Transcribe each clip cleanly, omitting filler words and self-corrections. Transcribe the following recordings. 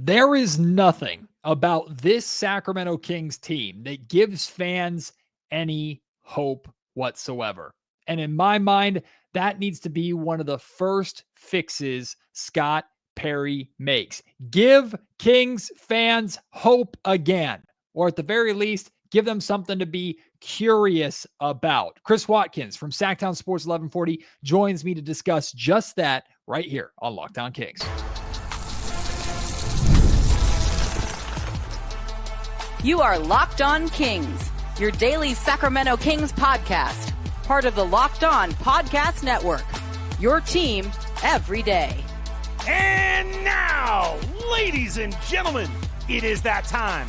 There is nothing about this Sacramento Kings team that gives fans any hope whatsoever. And in my mind, that needs to be one of the first fixes Scott Perry makes. Give Kings fans hope again, or at the very least, give them something to be curious about. Chris Watkins from Sactown Sports 1140 joins me to discuss just that right here on Locked On Kings. You are Locked On Kings, your daily Sacramento Kings podcast, part of the Locked On Podcast Network, your team every day. And now, ladies and gentlemen, it is that time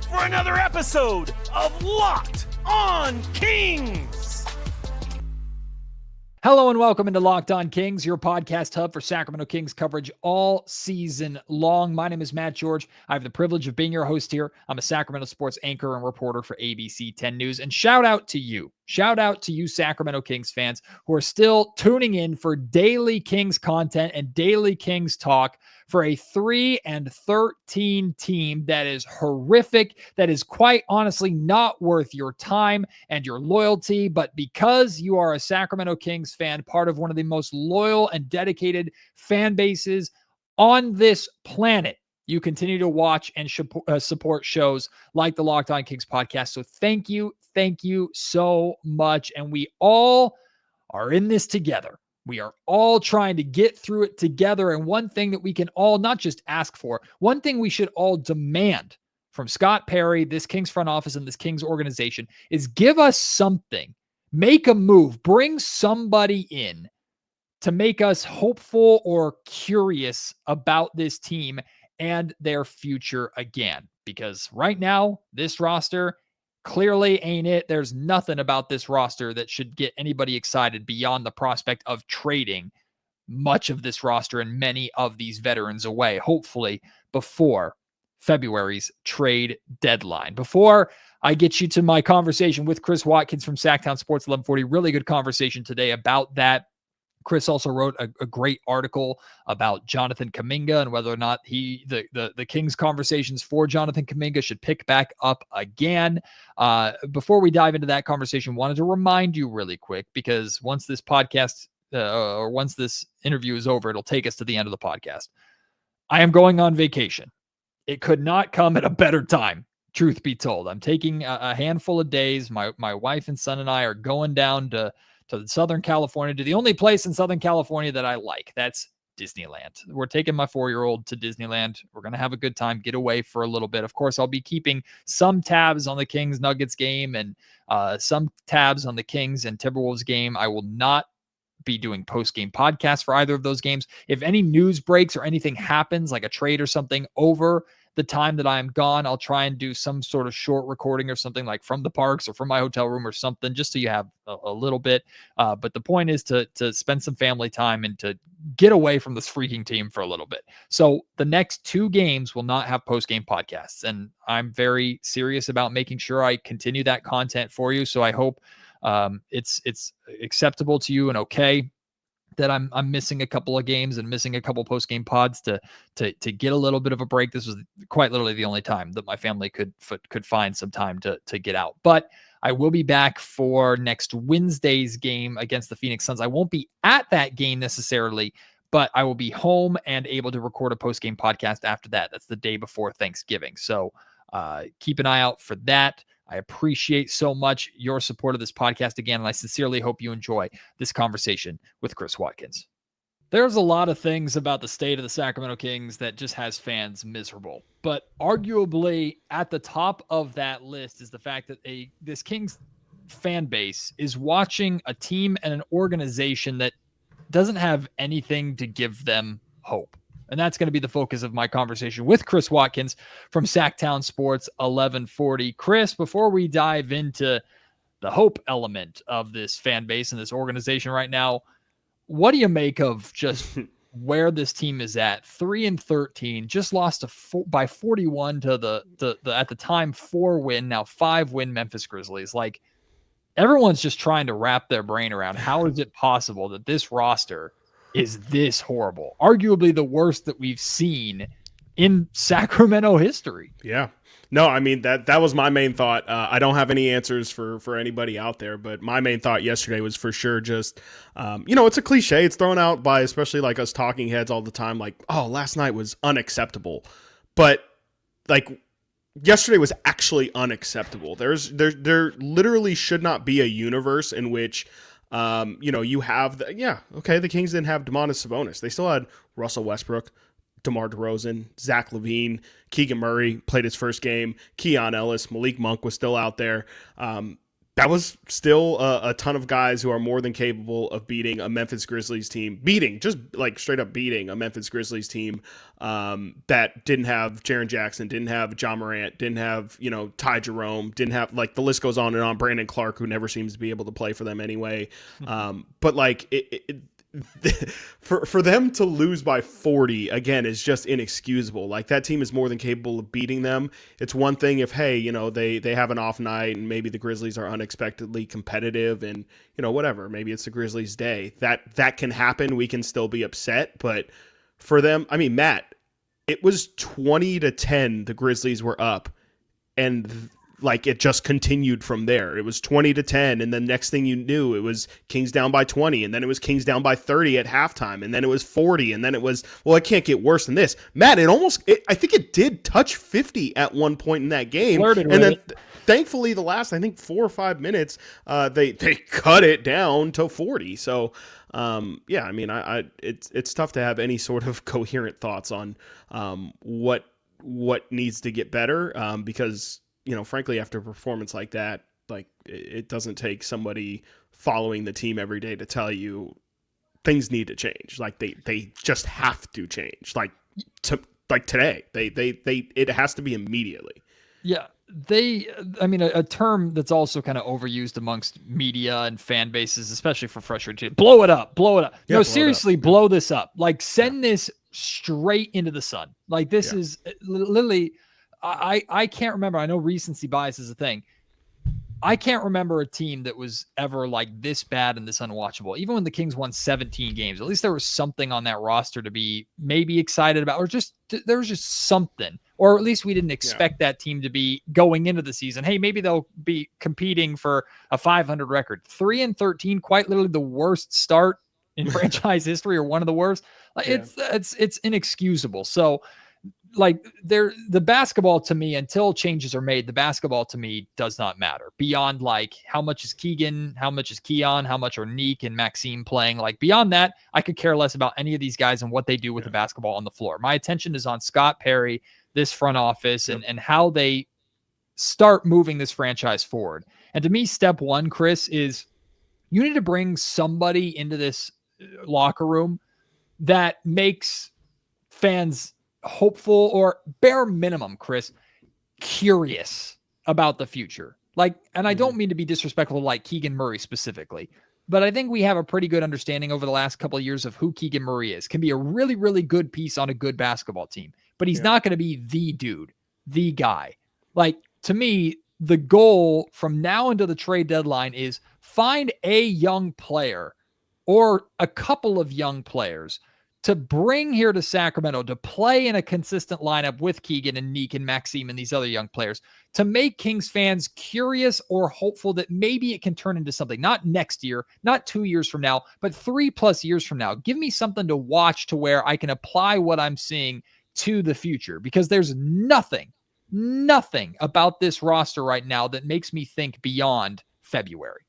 for another episode of Locked On Kings. Hello and welcome into Locked On Kings, your podcast hub for Sacramento Kings coverage all season long. My name is Matt George. I have the privilege of being your host here. I'm a Sacramento sports anchor and reporter for ABC 10 News. And shout out to you. Shout out to you Sacramento Kings fans who are still tuning in for daily Kings content and daily Kings talk for a 3-13 team that is horrific, that is quite honestly not worth your time and your loyalty. But because you are a Sacramento Kings fan, part of one of the most loyal and dedicated fan bases on this planet, you continue to watch and support shows like the Locked On Kings podcast. So thank you so much. And we all are in this together. We are all trying to get through it together. And one thing that we can all not just ask for, one thing we should all demand from Scott Perry, this Kings front office and this Kings organization is give us something, make a move, bring somebody in to make us hopeful or curious about this team and their future again. Because right now, this roster clearly ain't it. There's nothing about this roster that should get anybody excited beyond the prospect of trading much of this roster and many of these veterans away, hopefully before February's trade deadline. Before I get you to my conversation with Chris Watkins from Sactown Sports 1140, really good conversation today about that. Chris also wrote a great article about Jonathan Kuminga and whether or not the Kings conversations for Jonathan Kuminga should pick back up again. Before we dive into that conversation, wanted to remind you really quick, because once this podcast or once this interview is over, it'll take us to the end of the podcast. I am going on vacation. It could not come at a better time, truth be told. I'm taking a handful of days. My wife and son and I are going down to Southern California, to the only place in Southern California that I like. That's Disneyland. We're taking my 4-year-old to Disneyland. We're going to have a good time, get away for a little bit. Of course, I'll be keeping some tabs on the Kings Nuggets game and some tabs on the Kings and Timberwolves game. I will not be doing post-game podcasts for either of those games. If any news breaks or anything happens, like a trade or something over the time that I'm gone, I'll try and do some sort of short recording or something, like from the parks or from my hotel room or something, just so you have a little bit. But the point is to spend some family time and to get away from this freaking team for a little bit. So the next 2 games will not have post-game podcasts, and I'm very serious about making sure I continue that content for you. So I hope it's acceptable to you and okay that I'm missing a couple of games and missing a couple post-game pods to get a little bit of a break. This was quite literally the only time that my family could find some time to get out. But I will be back for next Wednesday's game against the Phoenix Suns. I won't be at that game necessarily, but I will be home and able to record a post-game podcast after that. That's the day before Thanksgiving. So keep an eye out for that. I appreciate so much your support of this podcast again, and I sincerely hope you enjoy this conversation with Chris Watkins. There's a lot of things about the state of the Sacramento Kings that just has fans miserable, but arguably at the top of that list is the fact that this Kings fan base is watching a team and an organization that doesn't have anything to give them hope. And that's going to be the focus of my conversation with Chris Watkins from Sactown Sports 1140. Chris, before we dive into the hope element of this fan base and this organization right now, what do you make of just where this team is at? 3-13, just lost by 41 to the at the time 4-win, now 5-win Memphis Grizzlies. Like, everyone's just trying to wrap their brain around how is it possible that this roster is this horrible, arguably the worst that we've seen in Sacramento history. Yeah. No, I mean, that was my main thought. I don't have any answers for anybody out there, but my main thought yesterday was for sure just, it's a cliche. It's thrown out by especially like us talking heads all the time, like, oh, last night was unacceptable. But like yesterday was actually unacceptable. There literally should not be a universe in which, you have the Kings didn't have Domantas Sabonis. They still had Russell Westbrook, DeMar DeRozan, Zach LaVine, Keegan Murray played his first game, Keon Ellis, Malik Monk was still out there. That was still a ton of guys who are more than capable of beating a Memphis Grizzlies team, just like straight up beating a Memphis Grizzlies team that didn't have Jaren Jackson, didn't have John Morant, didn't have, Ty Jerome, didn't have, like, the list goes on and on, Brandon Clark, who never seems to be able to play for them anyway. But like for them to lose by 40 again is just inexcusable. Like, that team is more than capable of beating them. It's one thing if, hey, they have an off night and maybe the Grizzlies are unexpectedly competitive and, whatever, maybe it's the Grizzlies' day. That can happen. We can still be upset. But for them, I mean, Matt, it was 20-10 the Grizzlies were up, and like it just continued from there. It was 20-10, and then next thing you knew, it was Kings down by 20, and then it was Kings down by 30 at halftime, and then it was 40, and then it was, well, it can't get worse than this. Matt, I think it did touch 50 at one point in that game, and then thankfully the last, I think, 4 or 5 minutes, they cut it down to 40. So I mean, it's tough to have any sort of coherent thoughts on what needs to get better, because frankly, after a performance like that, like, it doesn't take somebody following the team every day to tell you things need to change. Like, they just have to change. Like, today, it has to be immediately. Yeah. A term that's also kind of overused amongst media and fan bases, especially for frustrated, blow it up. Yeah, No, seriously, blow this up. Like, send this straight into the sun. Like, this is literally, I can't remember. I know recency bias is a thing. I can't remember a team that was ever like this bad and this unwatchable. Even when the Kings won 17 games, at least there was something on that roster to be maybe excited about, or just there was just something, or at least we didn't expect that team to be going into the season. Hey, maybe they'll be competing for a 500 record. 3-13, quite literally the worst start in franchise history, or one of the worst. It's inexcusable. So, like, the basketball to me, until changes are made, the basketball to me does not matter beyond like how much is Keegan, how much is Keon, how much are Neek and Maxime playing. Like, beyond that, I could care less about any of these guys and what they do with the basketball on the floor. My attention is on Scott Perry, this front office, and how they start moving this franchise forward. And to me, step one, Chris, is you need to bring somebody into this locker room that makes fans hopeful, or bare minimum, Chris, curious about the future. Like, and I don't mean to be disrespectful to like Keegan Murray specifically, but I think we have a pretty good understanding over the last couple of years of who Keegan Murray is. Can be a really, really good piece on a good basketball team, but he's not going to be the dude, the guy. Like, to me, the goal from now until the trade deadline is find a young player or a couple of young players to bring here to Sacramento to play in a consistent lineup with Keegan and Neek and Maxime and these other young players, to make Kings fans curious or hopeful that maybe it can turn into something, not next year, not 2 years from now, but 3+ years from now. Give me something to watch to where I can apply what I'm seeing to the future, because there's nothing about this roster right now that makes me think beyond February.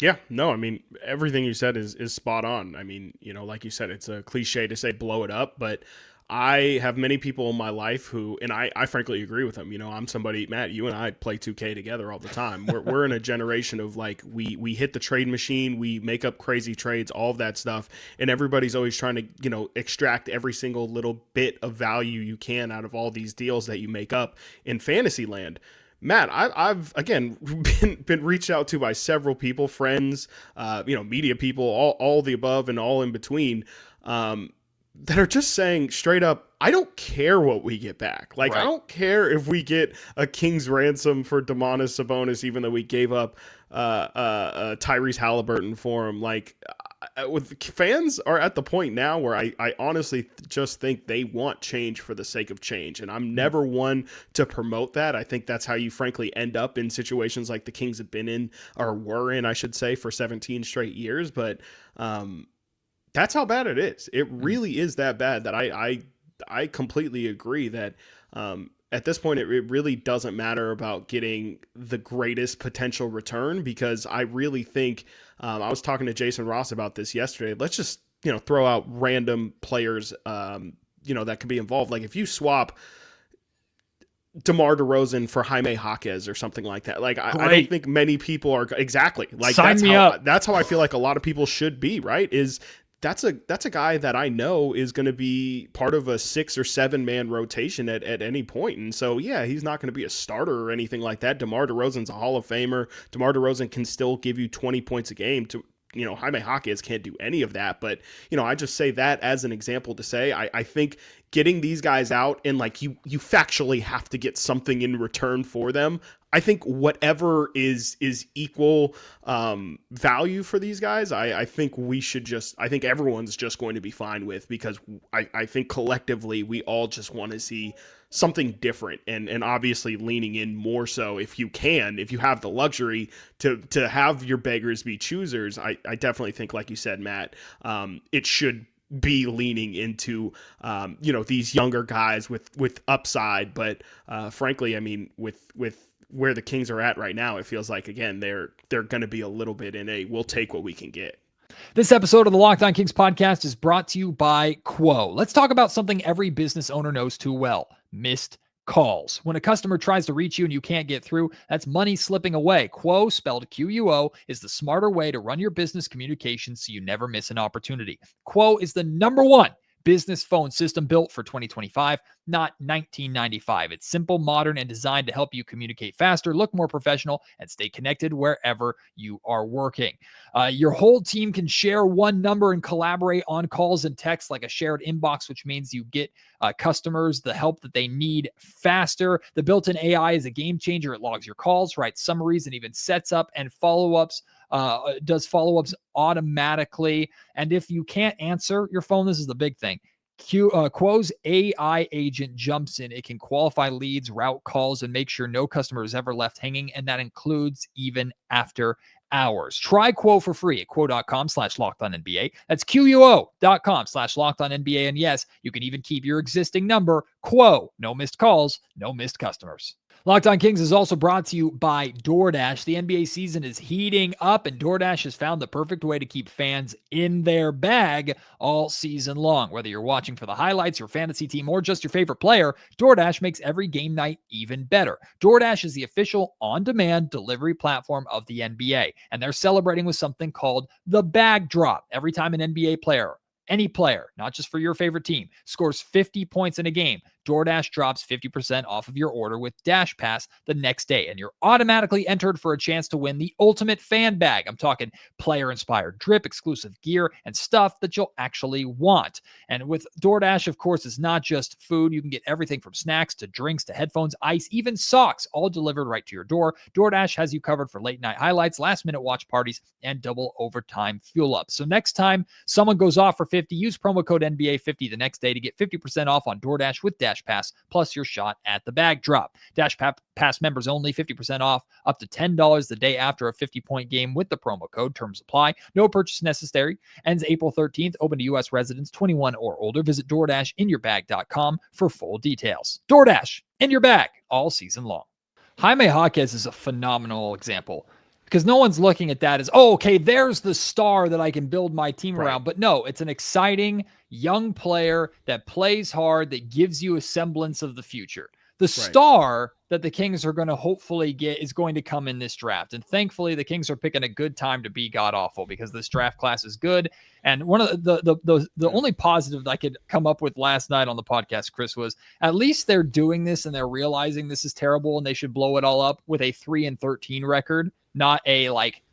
Yeah, no, I mean, everything you said is spot on. I mean, like you said, it's a cliche to say blow it up, but I have many people in my life who, and I frankly agree with them. I'm somebody, Matt, you and I play 2K together all the time. We're in a generation of like, we hit the trade machine, we make up crazy trades, all of that stuff. And everybody's always trying to, extract every single little bit of value you can out of all these deals that you make up in fantasy land. Matt, I've again been reached out to by several people, friends, media people, all the above and all in between, that are just saying straight up, I don't care what we get back. Like, right. I don't care if we get a King's ransom for Domantas Sabonis, even though we gave up Tyrese Halliburton for him. Like, with fans are at the point now where I honestly just think they want change for the sake of change. And I'm never one to promote that. I think that's how you frankly end up in situations like the Kings have been in, or were in, I should say, for 17 straight years. But that's how bad it is. It really is that bad that I completely agree that at this point, it really doesn't matter about getting the greatest potential return, because I really think I was talking to Jason Ross about this yesterday. Let's just, throw out random players, that could be involved. Like if you swap DeMar DeRozan for Jaime Jaquez or something like that. Like I don't think many people are exactly like Sign me up. That's how I feel like a lot of people should be, right? That's a guy that I know is going to be part of a 6 or 7 man rotation at any point. And so, yeah, he's not going to be a starter or anything like that. DeMar DeRozan's a Hall of Famer. DeMar DeRozan can still give you 20 points a game. Jaime Jaquez can't do any of that. But, I just say that as an example to say, I think getting these guys out and like you factually have to get something in return for them. I think whatever is equal value for these guys, I think everyone's just going to be fine with, because I think collectively we all just want to see something different, and obviously leaning in more so if you have the luxury to have your beggars be choosers. I definitely think, like you said, Matt, it should be leaning into these younger guys with upside, but frankly, I mean, with where the Kings are at right now, it feels like, again, they're going to be a little bit in a we'll take what we can get. This episode of the Locked On Kings podcast is brought to you by Quo. Let's talk about something every business owner knows too well: missed calls. When a customer tries to reach you and you can't get through, that's money slipping away. Quo, spelled Quo, is the smarter way to run your business communications so you never miss an opportunity. Quo is the #1 business phone system built for 2025, not 1995. It's simple, modern, and designed to help you communicate faster, look more professional, and stay connected wherever you are working. Your whole team can share one number and collaborate on calls and texts like a shared inbox, which means you get customers the help that they need faster. The built-in AI is a game changer. It logs your calls, writes summaries, and even sets up and follow-ups. Does follow-ups automatically. And if you can't answer your phone, this is the big thing. Quo's AI agent jumps in. It can qualify leads, route calls, and make sure no customer is ever left hanging. And that includes even after hours. Try Quo for free at quo.com/lockedonnba. That's QUO.com/lockedonnba. And yes, you can even keep your existing number. Quo, no missed calls, no missed customers. Locked On Kings is also brought to you by DoorDash. The NBA season is heating up, and DoorDash has found the perfect way to keep fans in their bag all season long. Whether you're watching for the highlights, your fantasy team, or just your favorite player, DoorDash makes every game night even better. DoorDash is the official on-demand delivery platform of the NBA, and they're celebrating with something called the Bag Drop. Every time an NBA player, any player, not just for your favorite team, scores 50 points in a game, DoorDash drops 50% off of your order with Dash Pass the next day, and you're automatically entered for a chance to win the ultimate fan bag. I'm talking player-inspired drip, exclusive gear, and stuff that you'll actually want. And with DoorDash, of course, it's not just food. You can get everything from snacks to drinks to headphones, ice, even socks, all delivered right to your door. DoorDash has you covered for late-night highlights, last-minute watch parties, and double overtime fuel-ups. So next time someone goes off for 50, use promo code NBA50 the next day to get 50% off on DoorDash with Dash Pass, plus your shot at the bag drop. Dash Pass members only, 50% off, up to $10 the day after a 50-point game with the promo code. Terms apply. No purchase necessary. Ends April 13th. Open to U.S. residents 21 or older. Visit DoorDashInYourBag.com for full details. DoorDash, in your bag, all season long. Jaime Jaquez is a phenomenal example, because no one's looking at that as, oh, okay, there's the star that I can build my team around. But no, it's an exciting young player that plays hard, that gives you a semblance of the future. The star that the Kings are going to hopefully get is going to come in this draft. And thankfully, the Kings are picking a good time to be god-awful, because this draft class is good. And one of the only positive that I could come up with last night on the podcast, Chris, was at least they're doing this and they're realizing this is terrible and they should blow it all up with a 3-13 record, not a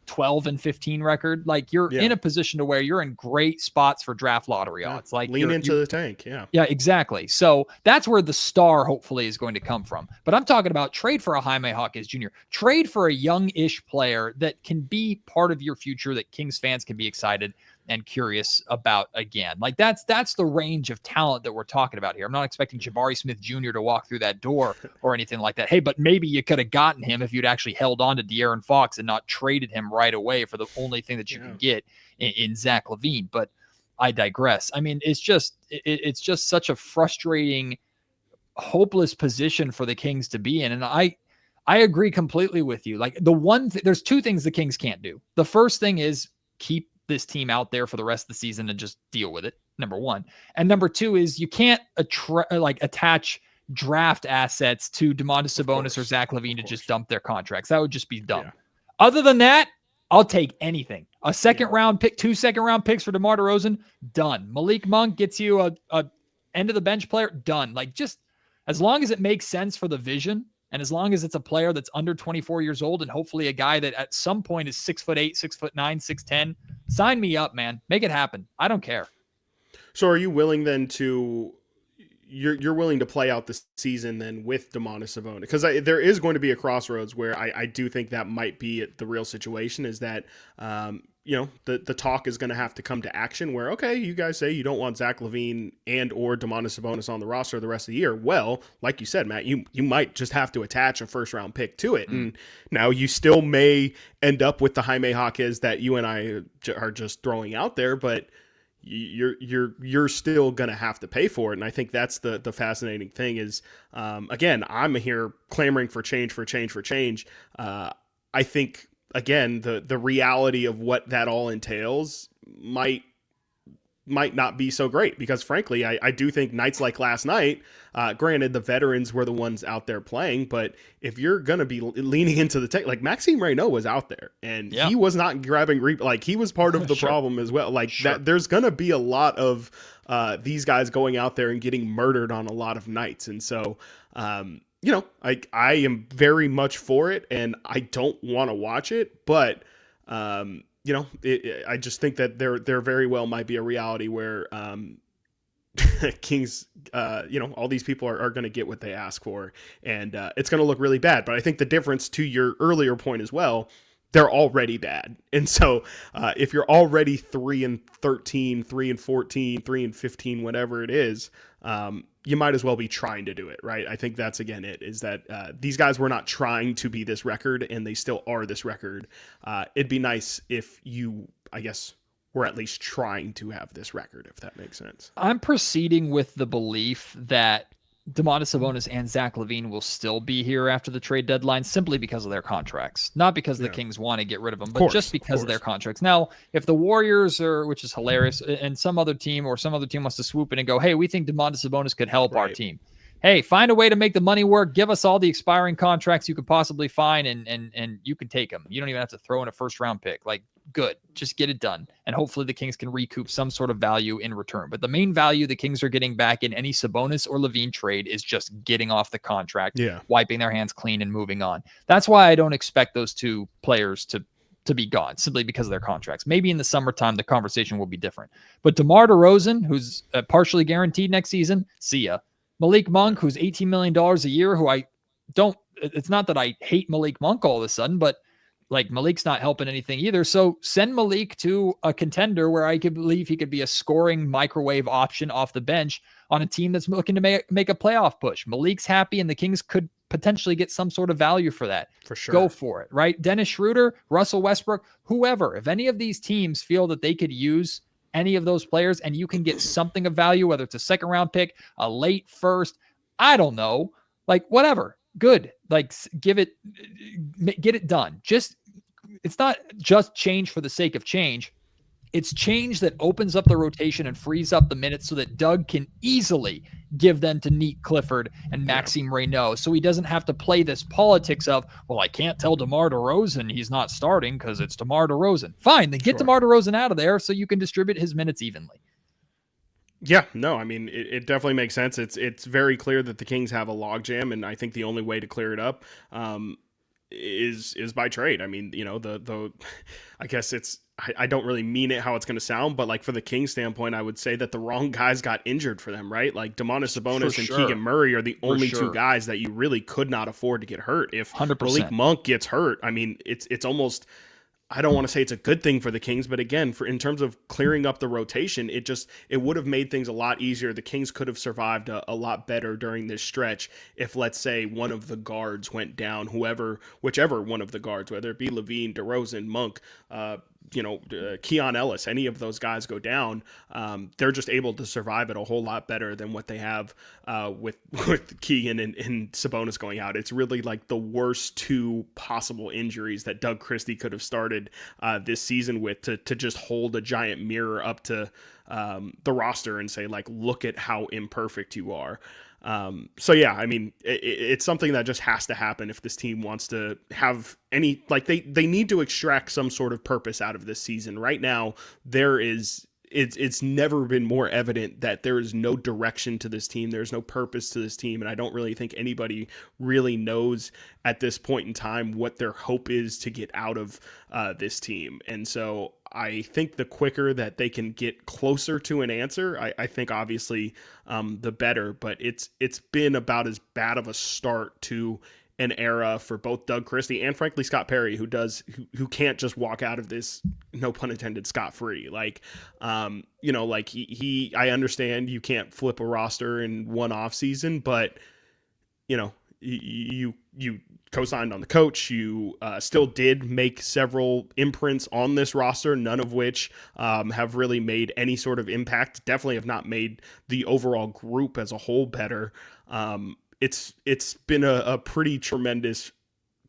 12-15 record. Like you're in a position to where you're in great spots for draft lottery odds. Like lean into the tank. Yeah, exactly. So that's where the star hopefully is going to come from. But I'm talking about trade for a Jaime Jaquez Jr., trade for a young-ish player that can be part of your future, that Kings fans can be excited. and curious about again. Like that's the range of talent that we're talking about here. I'm not expecting Jabari Smith Jr. to walk through that door or anything like that. Hey, but maybe you could have gotten him if you'd actually held on to De'Aaron Fox and not traded him right away for the only thing that you can get in Zach LaVine. But I digress. I mean, it's just such a frustrating, hopeless position for the Kings to be in. And I agree completely with you. Like there's two things the Kings can't do. The first thing is keep this team out there for the rest of the season and just deal with it. Number one. And number two is you can't attach draft assets to Domantas Sabonis or Zach LaVine to just dump their contracts. That would just be dumb. Yeah. Other than that, I'll take anything. A second round pick, 2 second-round picks for DeMar DeRozan, done. Malik Monk gets you a end of the bench player, done. Like just as long as it makes sense for the vision, and as long as it's a player that's under 24 years old and hopefully a guy that at some point is 6'8", 6'9", 6'10", sign me up, man. Make it happen. I don't care. So are you willing then to you're willing to play out the season then with Domantas Sabonis? Because there is going to be a crossroads where I do think that might be the real situation is that the talk is going to have to come to action where, okay, you guys say you don't want Zach LaVine and or Domantas Sabonis on the roster the rest of the year. Well, like you said, Matt, you might just have to attach a first round pick to it. And now you still may end up with the Jaime Jaquez that you and I are just throwing out there, but you're still going to have to pay for it. And I think that's the fascinating thing is, again, I'm here clamoring for change. I think, again, the reality of what that all entails might not be so great because frankly, I do think nights like last night, granted the veterans were the ones out there playing, but if you're going to be leaning into the tech, like Maxime Reynaud was out there and he was not grabbing, like he was part of the problem as well. Like that, there's going to be a lot of these guys going out there and getting murdered on a lot of nights. And so, I am very much for it and I don't want to watch it, but, I just think that there very well might be a reality where Kings, all these people are going to get what they ask for, and it's going to look really bad. But I think the difference to your earlier point as well, they're already bad. And so if you're already 3-13, 3-14, 3-15, whatever it is, you might as well be trying to do it, right? I think that's, again, it is that these guys were not trying to be this record and they still are this record. It'd be nice if you, I guess, were at least trying to have this record, if that makes sense. I'm proceeding with the belief that Domantas Sabonis and Zach LaVine will still be here after the trade deadline simply because of their contracts. Not because the Kings want to get rid of them, but just because of their contracts. Now, if the Warriors which is hilarious, and some other team wants to swoop in and go, hey, we think Domantas Sabonis could help our team. Hey, find a way to make the money work. Give us all the expiring contracts you could possibly find, and you can take them. You don't even have to throw in a first-round pick. Like, good. Just get it done. And hopefully the Kings can recoup some sort of value in return. But the main value the Kings are getting back in any Sabonis or LaVine trade is just getting off the contract, wiping their hands clean and moving on. That's why I don't expect those two players to be gone, simply because of their contracts. Maybe in the summertime, the conversation will be different. But DeMar DeRozan, who's partially guaranteed next season, see ya. Malik Monk, who's $18 million a year, it's not that I hate Malik Monk all of a sudden, but like Malik's not helping anything either. So send Malik to a contender where I could believe he could be a scoring microwave option off the bench on a team that's looking to make a playoff push. Malik's happy and the Kings could potentially get some sort of value for that. For sure. Go for it, right? Dennis Schroeder, Russell Westbrook, whoever. If any of these teams feel that they could use any of those players and you can get something of value, whether it's a second round pick, a late first, I don't know, like whatever, good. Like get it done. It's not just change for the sake of change. It's change that opens up the rotation and frees up the minutes so that Doug can easily give them to Neat Clifford and Maxime Reynaud. So he doesn't have to play this politics of, well, I can't tell DeMar DeRozan he's not starting because it's DeMar DeRozan. Fine, then get DeMar DeRozan out of there so you can distribute his minutes evenly. Yeah, no, I mean, it definitely makes sense. It's very clear that the Kings have a logjam, and I think the only way to clear it up is by trade. I mean, I guess I don't really mean it how it's going to sound, but like for the Kings standpoint, I would say that the wrong guys got injured for them, right? Like Domantas Sabonis and Keegan Murray are the only two guys that you really could not afford to get hurt. If 100%. Malik Monk gets hurt, I mean, it's almost I don't want to say it's a good thing for the Kings, but again, in terms of clearing up the rotation, it would have made things a lot easier. The Kings could have survived a lot better during this stretch if, let's say, one of the guards went down, whichever one of the guards, whether it be Levine, DeRozan, Monk, Keon Ellis, any of those guys go down, they're just able to survive it a whole lot better than what they have with Keegan and Sabonis going out. It's really like the worst two possible injuries that Doug Christie could have started this season with to just hold a giant mirror up to the roster and say, like, look at how imperfect you are. So yeah, I mean, it's something that just has to happen if this team wants to have any, like, they need to extract some sort of purpose out of this season. Right now, it's never been more evident that there is no direction to this team. There's no purpose to this team. And I don't really think anybody really knows at this point in time what their hope is to get out of this team. And so I think the quicker that they can get closer to an answer, I think obviously the better, but it's been about as bad of a start to an era for both Doug Christie and frankly Scott Perry, who can't just walk out of this, no pun intended, scot-free. Like, I understand you can't flip a roster in one off season, but you co-signed on the coach. You still did make several imprints on this roster, none of which have really made any sort of impact. Definitely have not made the overall group as a whole better. It's been a pretty tremendous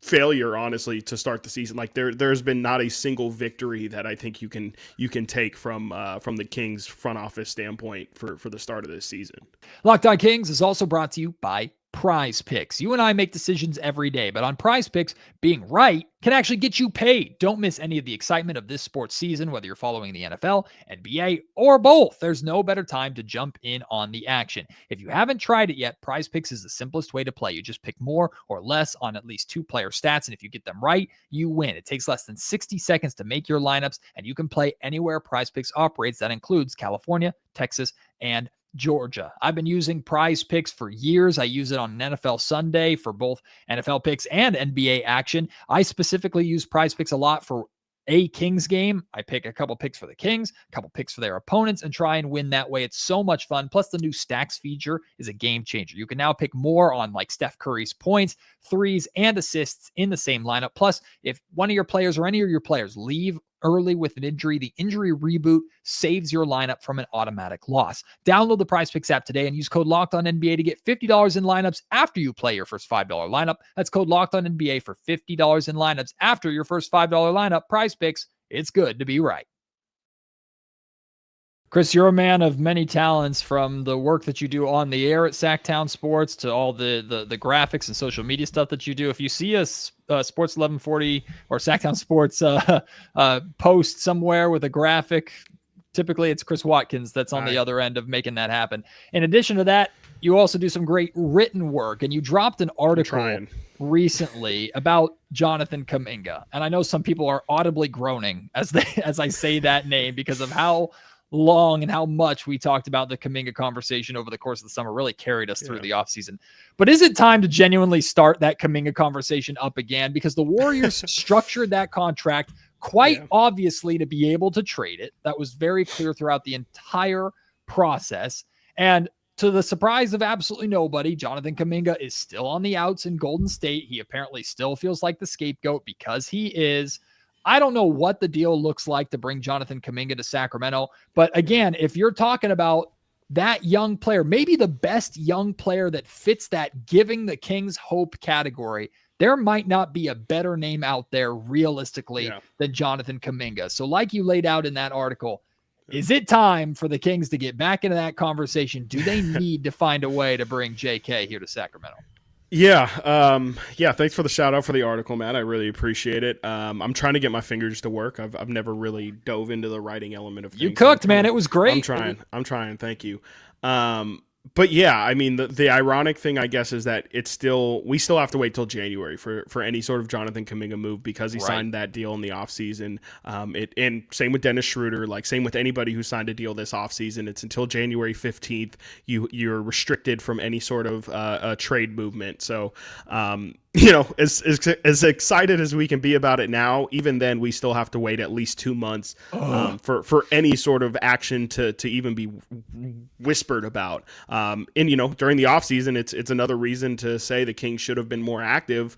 failure, honestly, to start the season. Like there's been not a single victory that I think you can take from the Kings front office standpoint for the start of this season. Locked On Kings is also brought to you by PrizePicks. You and I make decisions every day, but on PrizePicks, being right can actually get you paid. Don't miss any of the excitement of this sports season, whether you're following the NFL, NBA, or both. There's no better time to jump in on the action. If you haven't tried it yet, PrizePicks is the simplest way to play. You just pick more or less on at least two player stats, and if you get them right, you win. It takes less than 60 seconds to make your lineups, and you can play anywhere PrizePicks operates. That includes California, Texas, and Georgia. I've been using PrizePicks for years. I use it on NFL Sunday for both NFL picks and NBA action. I specifically use PrizePicks a lot for a Kings game. I pick a couple picks for the Kings, a couple picks for their opponents, and try and win that way. It's so much fun. Plus, the new stacks feature is a game changer. You can now pick more on like Steph Curry's points, threes, and assists in the same lineup. Plus, if one of your players or any of your players leave early with an injury, the injury reboot saves your lineup from an automatic loss. Download the PrizePicks app today and use code LOCKEDONNBA to get $50 in lineups after you play your first $5 lineup. That's code LOCKEDONNBA for $50 in lineups after your first $5 lineup. PrizePicks, it's good to be right. Chris, you're a man of many talents, from the work that you do on the air at Sactown Sports to all the graphics and social media stuff that you do. If you see a Sports 1140 or Sactown Sports post somewhere with a graphic, typically it's Chris Watkins that's on the other end of making that happen. In addition to that, you also do some great written work, and you dropped an article recently about Jonathan Kuminga. And I know some people are audibly groaning as I say that name because of how long and how much we talked about the Kuminga conversation over the course of the summer. Really carried us through the offseason. But is it time to genuinely start that Kuminga conversation up again? Because the Warriors structured that contract quite obviously to be able to trade it. That was very clear throughout the entire process. And to the surprise of absolutely nobody, Jonathan Kuminga is still on the outs in Golden State. He apparently still feels like the scapegoat because he is. I don't know what the deal looks like to bring Jonathan Kuminga to Sacramento. But again, if you're talking about that young player, maybe the best young player that fits that giving the Kings hope category, there might not be a better name out there realistically than Jonathan Kuminga. So like you laid out in that article, is it time for the Kings to get back into that conversation? Do they need to find a way to bring JK here to Sacramento? Yeah. Thanks for the shout out for the article, Matt. I really appreciate it. I'm trying to get my fingers to work. I've never really dove into the writing element of things. You cooked, man. It was great. I'm trying. Thank you. But yeah, I mean, the ironic thing, I guess, is that we still have to wait till January for any sort of Jonathan Kuminga move because he signed that deal in the offseason. And same with Dennis Schroeder, like same with anybody who signed a deal this offseason. It's until January 15th you're restricted from any sort of trade movement. So as excited as we can be about it now, even then we still have to wait at least 2 months for any sort of action to even be whispered about. And during the offseason, it's another reason to say the Kings should have been more active.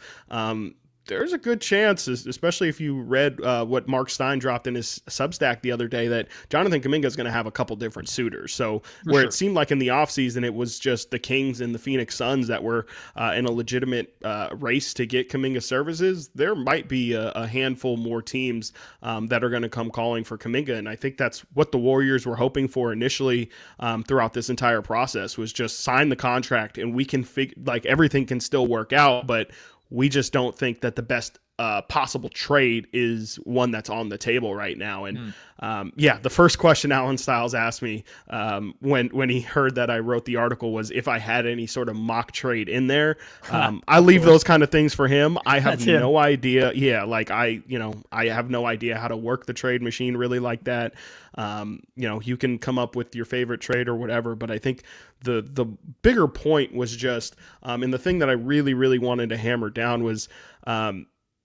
There's a good chance, especially if you read what Mark Stein dropped in his Substack the other day, that Jonathan Kuminga is going to have a couple different suitors. So it seemed like in the offseason it was just the Kings and the Phoenix Suns that were in a legitimate race to get Kuminga services, there might be a handful more teams that are going to come calling for Kuminga. And I think that's what the Warriors were hoping for initially throughout this entire process, was just sign the contract and we can everything can still work out, but we just don't think that the best possible trade is one that's on the table right now. And the first question Alan Stiles asked me when he heard that I wrote the article was if I had any sort of mock trade in there. I leave those kind of things for him. I have no idea. Yeah, I have no idea how to work the trade machine really like that. You can come up with your favorite trade or whatever, but I think the bigger point was just, and the thing that I really, really wanted to hammer down was,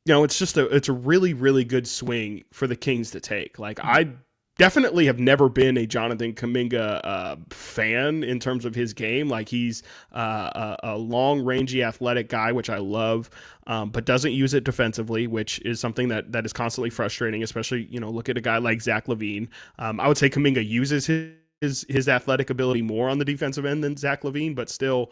it's a really, really good swing for the Kings to take. I definitely have never been a Jonathan Kuminga fan in terms of his game. He's a long, rangy, athletic guy, which I love, but doesn't use it defensively, which is something that is constantly frustrating, especially, look at a guy like Zach LaVine. I would say Kuminga uses his athletic ability more on the defensive end than Zach LaVine, but still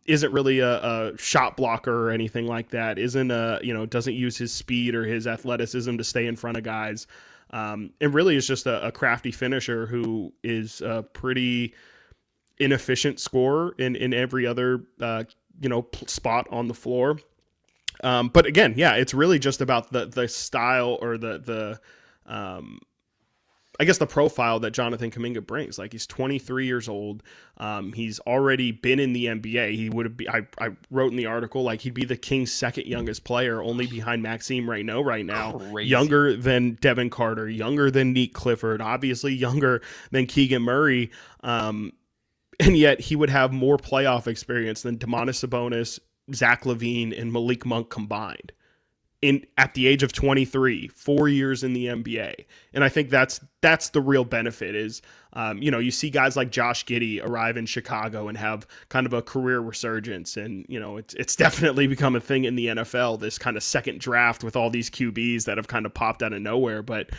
isn't really a shot blocker or anything like that. Doesn't use his speed or his athleticism to stay in front of guys. It really is just a crafty finisher who is a pretty inefficient scorer in every other spot on the floor. But again, it's really just about the style or the profile that Jonathan Kuminga brings. He's 23 years old. He's already been in the NBA. He would be. I wrote in the article he'd be the Kings' second youngest player, only behind Maxime Reynaud right now. Crazy. Younger than Devin Carter, younger than Neek Clifford, obviously younger than Keegan Murray. And yet he would have more playoff experience than Domantas Sabonis, Zach LaVine, and Malik Monk combined. At the age of 23, 4 years in the NBA. And I think that's the real benefit is, you see guys like Josh Giddey arrive in Chicago and have kind of a career resurgence. And, it's definitely become a thing in the NFL, this kind of second draft with all these QBs that have kind of popped out of nowhere. But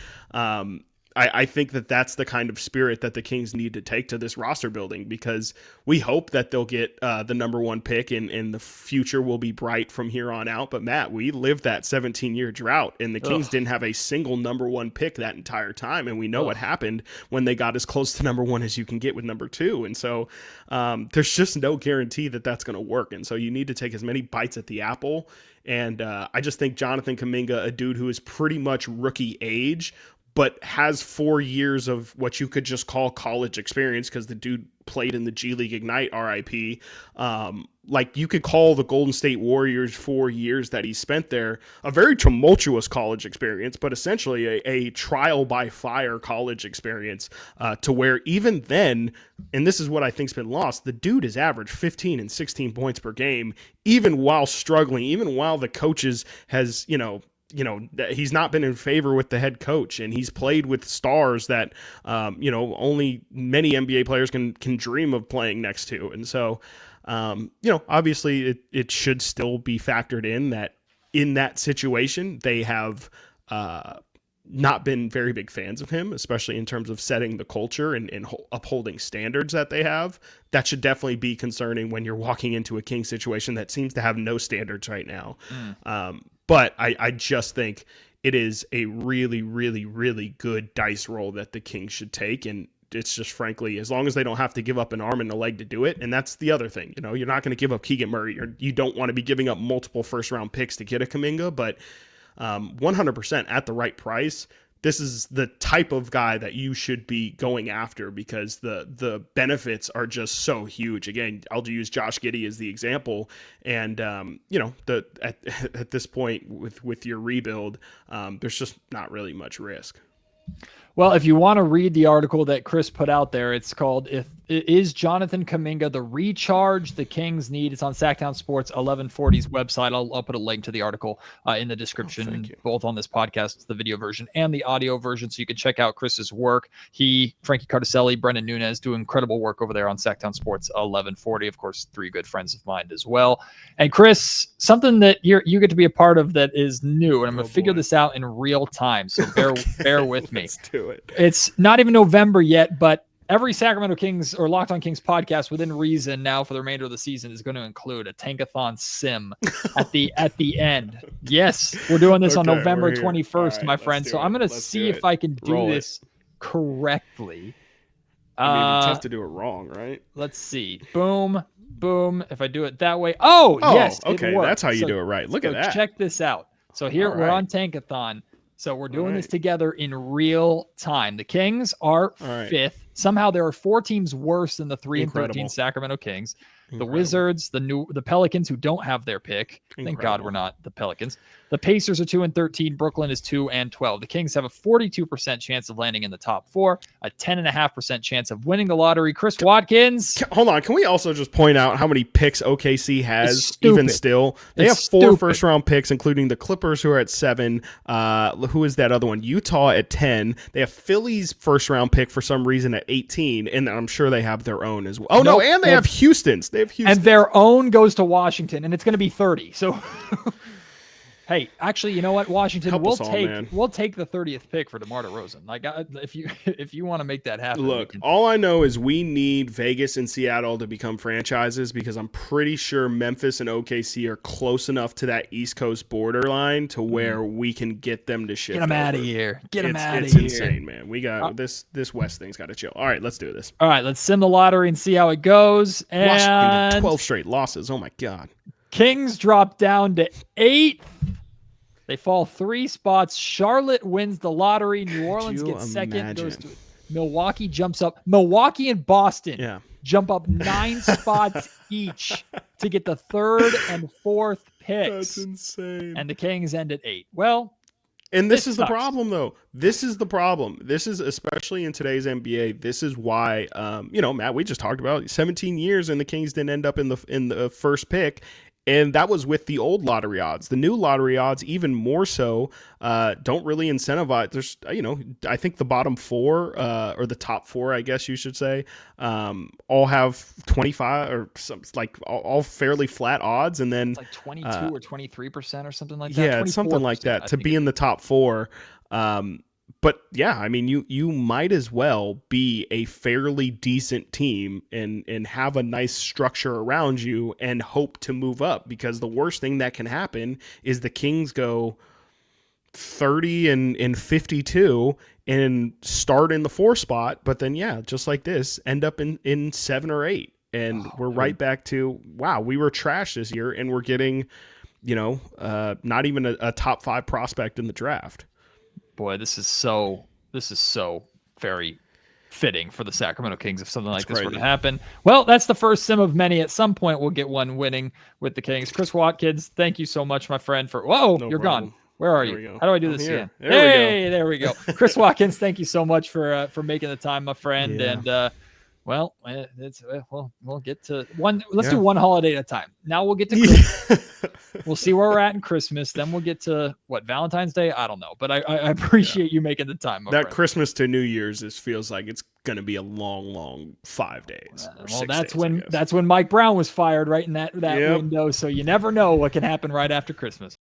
I think that's the kind of spirit that the Kings need to take to this roster building, because we hope that they'll get the number one pick and the future will be bright from here on out. But Matt, we lived that 17-year drought and the Kings didn't have a single number one pick that entire time. And we know what happened when they got as close to number one as you can get with number two. And so there's just no guarantee that that's going to work. And so you need to take as many bites at the apple. And I just think Jonathan Kuminga, a dude who is pretty much rookie age, but has 4 years of what you could just call college experience, because the dude played in the G League Ignite, RIP. You could call the Golden State Warriors 4 years that he spent there a very tumultuous college experience, but essentially a trial by fire college experience, to where even then, and this is what I think's been lost, the dude has averaged 15 and 16 points per game, even while struggling, even while the coaches has, he's not been in favor with the head coach, and he's played with stars that, only many NBA players can dream of playing next to. And so, obviously it should still be factored in that situation, they have, not been very big fans of him, especially in terms of setting the culture and upholding standards that they have. That should definitely be concerning when you're walking into a King situation that seems to have no standards right now. But I just think it is a really, really, really good dice roll that the Kings should take. And it's just, frankly, as long as they don't have to give up an arm and a leg to do it. And that's the other thing, you're not going to give up Keegan Murray. You don't want to be giving up multiple first round picks to get a Kuminga, but 100% at the right price. This is the type of guy that you should be going after, because the benefits are just so huge. Again, I'll use Josh Giddey as the example. And, at this point with your rebuild, there's just not really much risk. Well, if you want to read the article that Chris put out there, it's called if is Jonathan Kuminga the recharge the Kings need? It's on Sactown Sports 1140's website. I'll put a link to the article in the description, both on this podcast, the video version and the audio version, so you can check out Chris's work. Frankie Cardicelli, Brendan Nunez do incredible work over there on Sactown Sports 1140. Of course, 3 good friends of mine as well. And Chris, something that you get to be a part of that is new, and I'm going to figure this out in real time, so bear with me. Let's do it. It's not even November yet, but every Sacramento Kings or Locked On Kings podcast within reason now for the remainder of the season is going to include a Tankathon sim at the end. Yes, we're doing this on November 21st, right, my friend. So I'm going to see if I can do this correctly. I mean, it's tough to do it wrong, right? Let's see. Boom, boom. If I do it that way. Oh yes. Okay. That's how you do it right. Look at that. Check this out. So here we're on Tankathon. So we're doing this together in real time. The Kings are 5th. Somehow there are 4 teams worse than the 3-13 Sacramento Kings. The Wizards, the Pelicans, who don't have their pick. Thank God we're not the Pelicans. The Pacers are 2-13. Brooklyn is 2-12. The Kings have a 42% chance of landing in the top 4, a 10.5% chance of winning the lottery. Chris Watkins. Hold on. Can we also just point out how many picks OKC has even still? They have 4 first-round picks, including the Clippers, who are at 7. Who is that other one? Utah at 10. They have Philly's first-round pick for some reason at 18, and I'm sure they have their own as well. Oh, no, and they have Houston's. And their own goes to Washington, and it's going to be 30. So, hey, actually, you know what, Washington, we'll take the 30th pick for DeMar DeRozan. Like, if you want to make that happen. Look, all I know is we need Vegas and Seattle to become franchises, because I'm pretty sure Memphis and OKC are close enough to that East Coast borderline to where we can get them to shift. Get them out of here. Get them out of here. It's insane, man. We got this West thing's got to chill. All right, let's do this. All right, let's sim the lottery and see how it goes. And 12 straight losses. Oh my God. Kings drop down to 8th. They fall 3 spots. Charlotte wins the lottery. New Orleans gets second. Goes to Milwaukee jumps up. Milwaukee and Boston jump up 9 spots each to get the 3rd and 4th picks. That's insane. And the Kings end at 8. Well, and this is the problem, though. This is the problem. This is, especially in today's NBA, this is why, Matt, we just talked about 17 years and the Kings didn't end up in the first pick. And that was with the old lottery odds. The new lottery odds, even more so, don't really incentivize. There's, I think the bottom 4, or the top 4, I guess you should say, all have 25 or some, like all fairly flat odds. And then it's like 22 or 23% or something like that. Yeah, it's something like that to be in the top 4. But yeah, I mean, you might as well be a fairly decent team and have a nice structure around you and hope to move up, because the worst thing that can happen is the Kings go 30 and 52 and start in the 4 spot. But then, just like this, end up in 7 or 8. And we're right back to, wow, we were trash this year and we're getting, not even a top 5 prospect in the draft. Boy, this is so very fitting for the Sacramento Kings if something like this were to happen. Well, that's the first sim of many. At some point, we'll get one winning with the Kings. Chris Watkins, thank you so much, my friend. You're gone. Where are you? How do I do this again? There we go. Chris Watkins, thank you so much for making the time, my friend. Yeah. And we'll get to one. Let's do one holiday at a time. Now we'll get to Christmas. We'll see where we're at in Christmas. Then we'll get to Valentine's Day. I don't know, but I appreciate you making the time. My friend. Christmas to New Year's feels like it's going to be a long 5 days. Well, that's when Mike Brown was fired right in that window. So you never know what can happen right after Christmas.